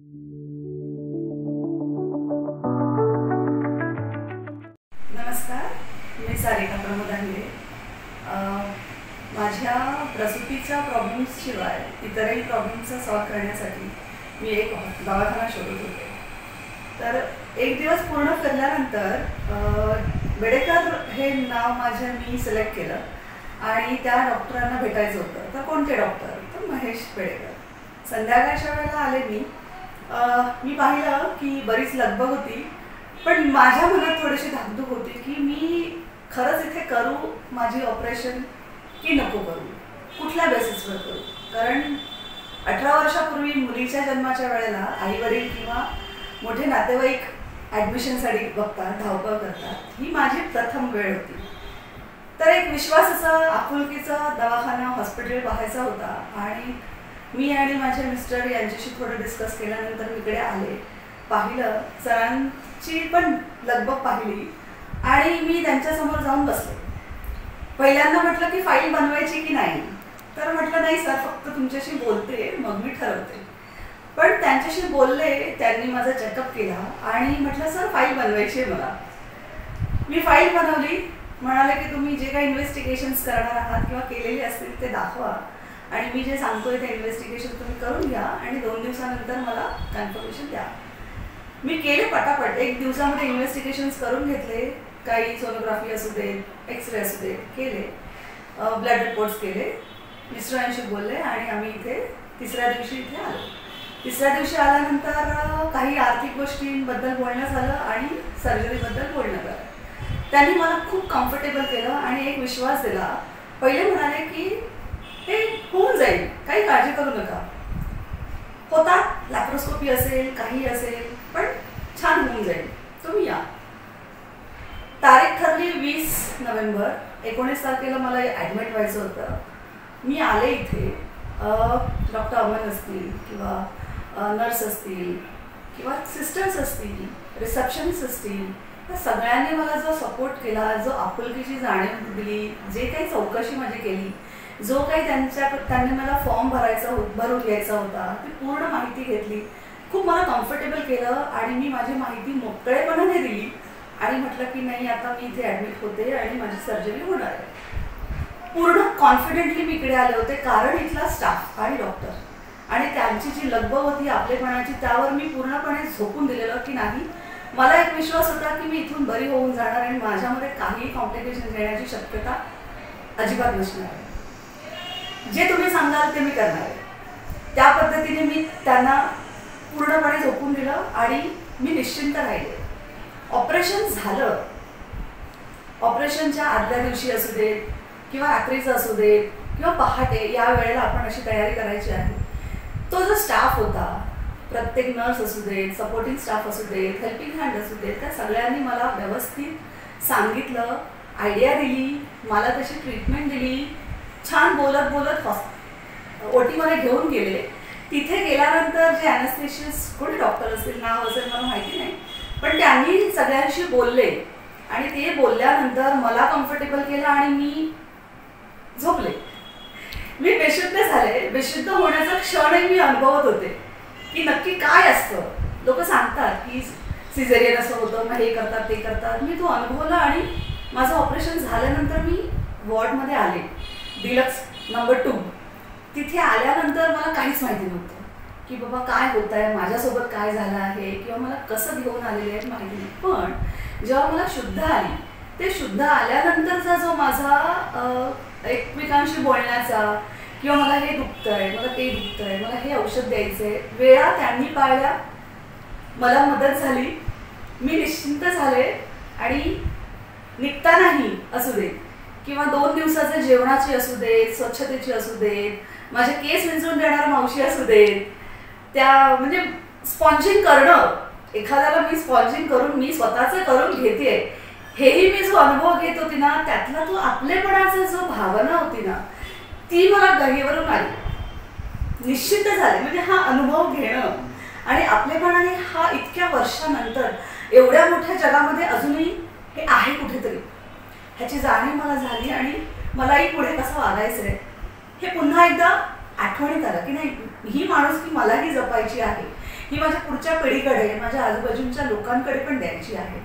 नमस्कार, मी सारिका प्रमोद आहे. माझ्या प्रसूतीच्या प्रॉब्लेम्सशिवाय इतरही प्रॉब्लेम्सचा सॉल्व करण्यासाठी मी एक दवाखाना शोधत होते. तर एक दिवस पूर्ण फिरल्यानंतर बेडेकर हे नाव मी सिलेक्ट केलं आणि त्या डॉक्टरांना भेटायचं होतं. तर कोणते डॉक्टर? तर महेश बेडेकर. संध्याकाळच्या वेळेला आले मी पाहिलं की बरीच लगबग होती, पण माझ्या मनात थोडीशी धाकधूक होती की मी खरंच इथे करू माझी ऑपरेशन की नको करू, कुठल्या बेसिसवर करू. कारण 18 वर्षापूर्वी मुलीच्या जन्माच्या वेळेला आईवडील किंवा मोठे नातेवाईक ॲडमिशनसाठी बघतात, धावपळ करतात. ही माझी प्रथम वेळ होती. तर एक विश्वासाचा आपुलकीचा दवाखाना हॉस्पिटल पाहायचा होता आणि मी आणि माझे मिस्टर यांच्याशी थोडं डिस्कस केल्यानंतर मी इकडे आले, पाहिलं, सरांची पण लगबग पाहिली आणि मी त्यांच्यासमोर जाऊन बसले. पहिल्यांदा म्हटलं की फाईल बनवायची की नाही, तर म्हटलं नाही सर, फक्त तुमच्याशी बोलते, मग मी ठरवते. पण त्यांच्याशी बोलले, त्यांनी माझा चेकअप केला आणि म्हटलं सर फाईल बनवायची आहे मला. मी फाईल बनवली. म्हणाले की तुम्ही जे काही इन्व्हेस्टिगेशन्स करणार आहात किंवा केलेले असतील ते दाखवा आणि मी जे सांगतोय ते इन्व्हेस्टिगेशन तुम्ही करून घ्या आणि 2 दिवसानंतर मला कन्फर्मेशन द्या. मी केले पटापट. 1 दिवसामध्ये इन्व्हेस्टिगेशन्स करून घेतले. काही सोनोग्राफी असू दे, एक्सरे असू दे, केले, ब्लड रिपोर्ट्स केले, मिस्टरांशी बोलले आणि आम्ही इथे तिसऱ्या दिवशी इथे आलो. तिसऱ्या दिवशी आल्यानंतर काही आर्थिक गोष्टींबद्दल बोलणं झालं आणि सर्जरीबद्दल बोलणं झालं. त्यांनी मला खूप कम्फर्टेबल केलं आणि एक विश्वास दिला. पहिले म्हणाले की हे होऊन जाईल, काही काळजी करू नका, होतात, लॅप्रोस्कोपी असेल, काही असेल, पण छान होऊन जाईल, तुम्ही या. तारीख ठरली 20 नोव्हेंबर. 19 तारखेला मला ॲडमिट व्हायचं होतं. मी आले इथे. डॉक्टर अमन असतील किंवा नर्स असतील किंवा सिस्टर्स असतील, रिसेप्शनिस्ट असतील, तर सगळ्यांनी मला जो सपोर्ट केला, जो आपुलकीची जाणीव दिली, जे काही चौकशी माझी केली, जो काही त्यांनी मला फॉर्म भरून घ्यायचा होता, ती पूर्ण माहिती घेतली, खूप मला कम्फर्टेबल केलं आणि मी माझी माहिती मोकळेपणाने दिली आणि म्हटलं की नाही, आता मी इथे ॲडमिट होते आणि माझी सर्जरी होणार आहे. पूर्ण कॉन्फिडेंटली मी इकडे आले होते, कारण इथला स्टाफ आणि डॉक्टर आणि त्यांची जी लगबग होती आपलेपणाची, त्यावर मी पूर्णपणे झोकून दिलेलं की नाही. मला एक विश्वास होता की मी इथून बरी होऊन जाणार आणि माझ्यामध्ये काहीही कॉम्प्लिकेशन येण्याची शक्यता अजिबात नसणार आहे. जे तुम्ही सांगाल ते मी करणार आहे. त्या पद्धतीने मी त्यांना पूर्णपणे झोकून दिलं आणि मी निश्चिंत राहिले. ऑपरेशन झालं. ऑपरेशनच्या आदल्या दिवशी असू देत किंवा रात्रीचं असू देत किंवा पहाटे, या वेळेला आपण अशी तयारी करायची आहे. तो जो स्टाफ होता, प्रत्येक नर्स असू देत, सपोर्टिंग स्टाफ असू देत, हेल्पिंग हँड असू देत, त्या सगळ्यांनी मला व्यवस्थित सांगितलं, आयडिया दिली, मला तशी ट्रीटमेंट दिली. छान बोलत बोलत ओटीमध्ये घेऊन गेले. तिथे गेल्यानंतर जे ॲनेस्थेशिस्ट, कोणी डॉक्टर असतील, नाव असेल मला माहिती नाही, पण त्यांनी सगळ्यांशी बोलले आणि ते बोलल्यानंतर मला कम्फर्टेबल केलं आणि मी झोपले. मी बेशुद्ध झाले. बेशुद्ध होण्याचा क्षणही मी अनुभवत होते की नक्की काय असतं. लोक सांगतात की सिझेरियन असं होतं, मग हे करतात, ते करतात. मी तो अनुभवला आणि माझं ऑपरेशन झाल्यानंतर मी वॉर्डमध्ये आले, डिलक्स नंबर 2. तिथे आल्यानंतर मला काहीच माहिती नव्हतं की बाबा काय होत आहे, माझ्यासोबत काय झालं आहे किंवा मला कसं घेऊन आलेले आहेत माहिती नाही. पण जेव्हा मला शुद्ध आली, ते शुद्ध आल्यानंतरचा जो माझा एकमेकांशी बोलण्याचा किंवा मला हे दुखतंय, मला ते दुखतंय, मला हे औषध द्यायचंय, वेळा त्यांनी पाळल्या, मला मदत झाली, मी निश्चिंत झाले आणि निघतानाही असू देत किंवा 2 दिवसाचे जेवणाची असू देत, स्वच्छतेची असू देत, माझे केस विंचरून देणाऱ्या मावशी असू देत, त्या म्हणजे स्पॉन्जिंग करणं, एखाद्याला मी स्पॉन्जिंग करून मी स्वतःचं करून घेते, हेही मी जो अनुभव घेत होती ना, त्यातला तो आपलेपणाचा जो भावना होती ना, ती मला गहिवरून आली. निश्चित झाले. म्हणजे हा अनुभव घेणं आणि आपलेपणाने हा इतक्या वर्षानंतर एवढ्या मोठ्या जगामध्ये अजूनही हे आहे कुठेतरी, ह्याची जाणीव मला झाली आणि मलाही पुढे कसं वागायचं आहे हे पुन्हा एकदा आठवणीत आलं की नाही, ही माणुसकी मलाही जपायची आहे, ही माझ्या पुढच्या पिढीकडे, माझ्या आजूबाजूच्या लोकांकडे पण द्यायची आहे.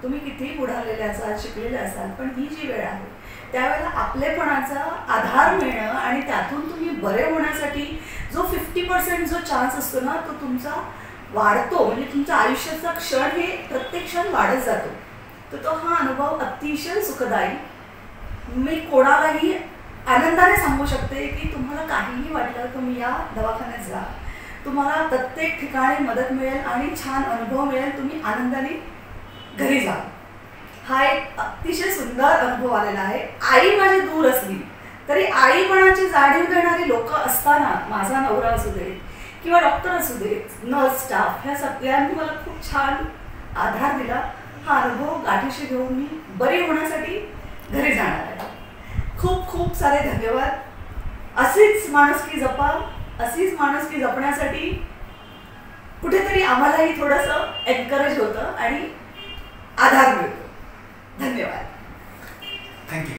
तुम्ही कितीही पुढारलेले असाल, शिकलेले असाल, पण ही जी वेळ आहे त्यावेळेला आपलेपणाचा आधार मिळणं आणि त्यातून तुम्ही बरे होण्यासाठी जो 50% जो चान्स असतो ना, तो तुमचा वाढतो. म्हणजे तुमच्या आयुष्याचा क्षण हे प्रत्येक क्षण वाढत जातो. तर तो हा अनुभव अतिशय सुखदायी. मी कोणालाही आनंदाने सांगू शकते की तुम्हाला काहीही वाटलं तुम्ही या दवाखान्यात जा, तुम्हाला प्रत्येक ठिकाणी मदत मिळेल आणि छान अनुभव मिळेल. तुम्ही आनंदाने घरी जा. हा एक अतिशय सुंदर अनुभव आलेला आहे. आई माझी दूर असली तरी आईपणाची जाणीव देणारी लोक असताना, माझा नवरा असू दे किंवा डॉक्टर असू दे, नर्स स्टाफ, ह्या सगळ्यांनी मला खूप छान आधार दिला. हा अनुभव गाठीशी घेऊन मी बरी होण्यासाठी घरी जाणार आहे. खूप खूप सारे धन्यवाद. अशीच माणुसकी जपा. अशीच माणुसकी जपण्यासाठी कुठेतरी आम्हालाही थोडंसं एनकरेज होतं आणि आधार मिळतो. धन्यवाद. थँक्यू.